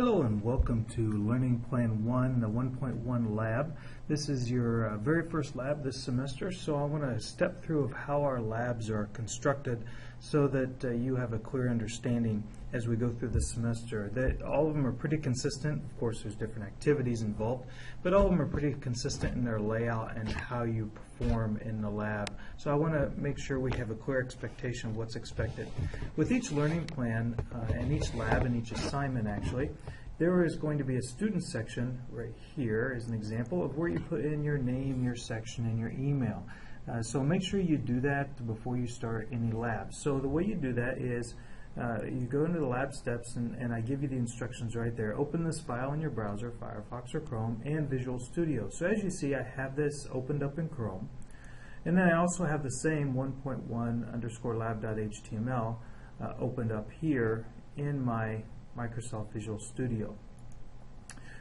Hello and welcome to Learning Plan 1, the 1.1 lab. This is your very first lab this semester, so I want to step through of how our labs are constructed so that you have a clear understanding as we go through the semester. All of them are pretty consistent. Of course, there's different activities involved, but all of them are pretty consistent in their layout and how you perform in the lab. So I want to make sure we have a clear expectation of what's expected. With each learning plan and each lab and each assignment actually, there is going to be a student section right here as an example of where you put in your name, your section, and your email. So make sure you do that before you start any labs. So the way you do that is you go into the lab steps and I give you the instructions right there. Open this file in your browser, Firefox or Chrome, and Visual Studio. So as you see, I have this opened up in Chrome. And then I also have the same 1.1_lab.html opened up here in my Microsoft Visual Studio.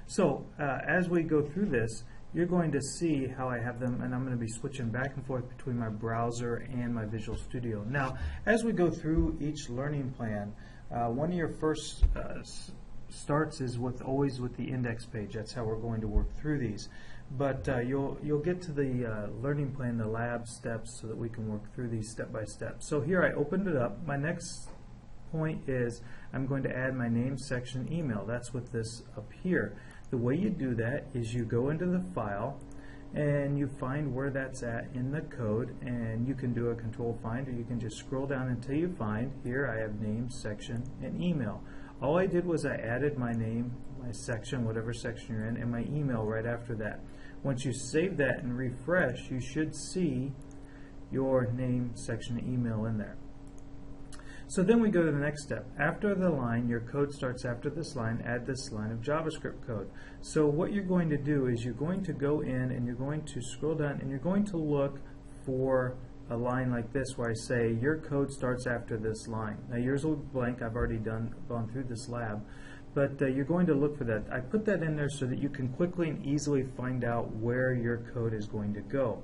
So as we go through this, you're going to see how I have them, and I'm going to be switching back and forth between my browser and my Visual Studio. Now, as we go through each learning plan, one of your first starts is always with the index page. That's how we're going to work through these. But you'll get to the learning plan, the lab steps, so that we can work through these step by step. So here I opened it up. My next point is I'm going to add my name, section, email. That's what this up here. The way you do that is you go into the file and you find where that's at in the code, and you can do a control find, or you can just scroll down until you find here I have name, section, and email. All I did was I added my name, my section, whatever section you're in, and my email right after that. Once you save that and refresh, you should see your name, section, and email in there. So then we go to the next step. After the line, your code starts after this line, add this line of JavaScript code. So what you're going to do is you're going to go in and you're going to scroll down and you're going to look for a line like this where I say your code starts after this line. Now yours will be blank. I've already gone through this lab, but you're going to look for that. I put that in there so that you can quickly and easily find out where your code is going to go.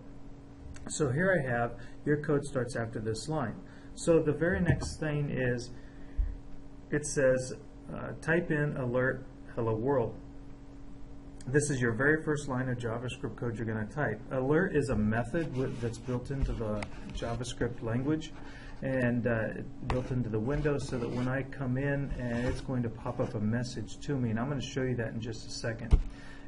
So here I have your code starts after this line. So the very next thing is it says type in alert hello world. This is your very first line of JavaScript code you're going to type. Alert is a method that's built into the JavaScript language and built into the window so that when I come in, and it's going to pop up a message to me, and I'm going to show you that in just a second.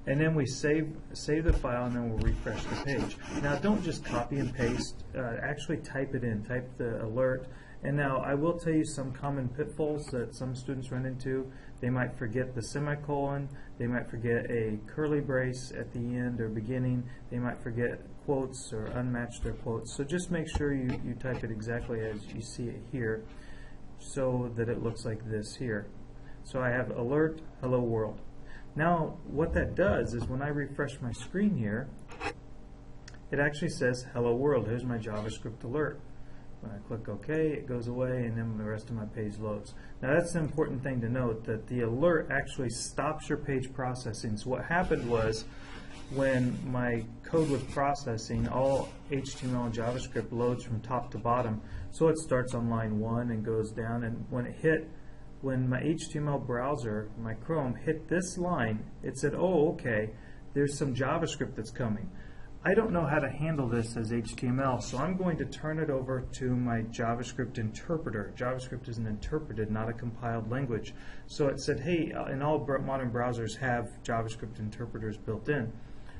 And then we save the file, and then we'll refresh the page. Now don't just copy and paste, actually type it in, type the alert. And now I will tell you some common pitfalls that some students run into. They might forget the semicolon, they might forget a curly brace at the end or beginning, they might forget quotes or unmatch their quotes. So just make sure you type it exactly as you see it here so that it looks like this here. So I have alert hello world. Now what that does is when I refresh my screen here, it actually says hello world. Here's my JavaScript alert. When I click OK, it goes away, and then the rest of my page loads. Now that's an important thing to note, that the alert actually stops your page processing. So what happened was when my code was processing, all HTML and JavaScript loads from top to bottom. So it starts on line 1 and goes down, and when my HTML browser, my Chrome, hit this line, it said, oh, okay, there's some JavaScript that's coming. I don't know how to handle this as HTML, so I'm going to turn it over to my JavaScript interpreter. JavaScript is an interpreted, not a compiled language. So it said, hey, and all modern browsers have JavaScript interpreters built in.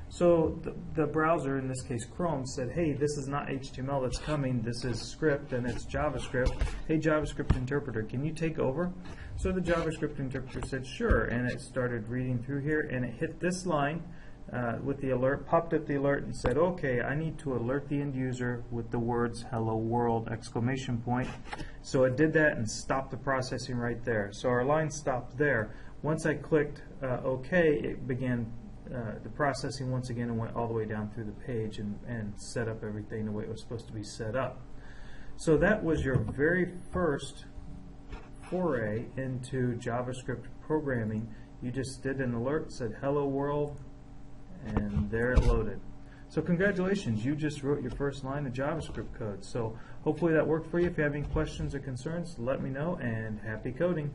So the browser, in this case Chrome, said, hey, this is not HTML that's coming, this is script and it's JavaScript. Hey, JavaScript interpreter, can you take over? So the JavaScript interpreter said, sure, and it started reading through here, and it hit this line with the alert, popped up the alert and said, okay, I need to alert the end user with the words hello world exclamation point. So it did that and stopped the processing right there. So our line stopped there. Once I clicked OK, it began the processing once again and went all the way down through the page and set up everything the way it was supposed to be set up. So that was your very first foray into JavaScript programming. You just did an alert, said hello world, and there it loaded. So congratulations, you just wrote your first line of JavaScript code. So hopefully that worked for you. If you have any questions or concerns, let me know, and happy coding.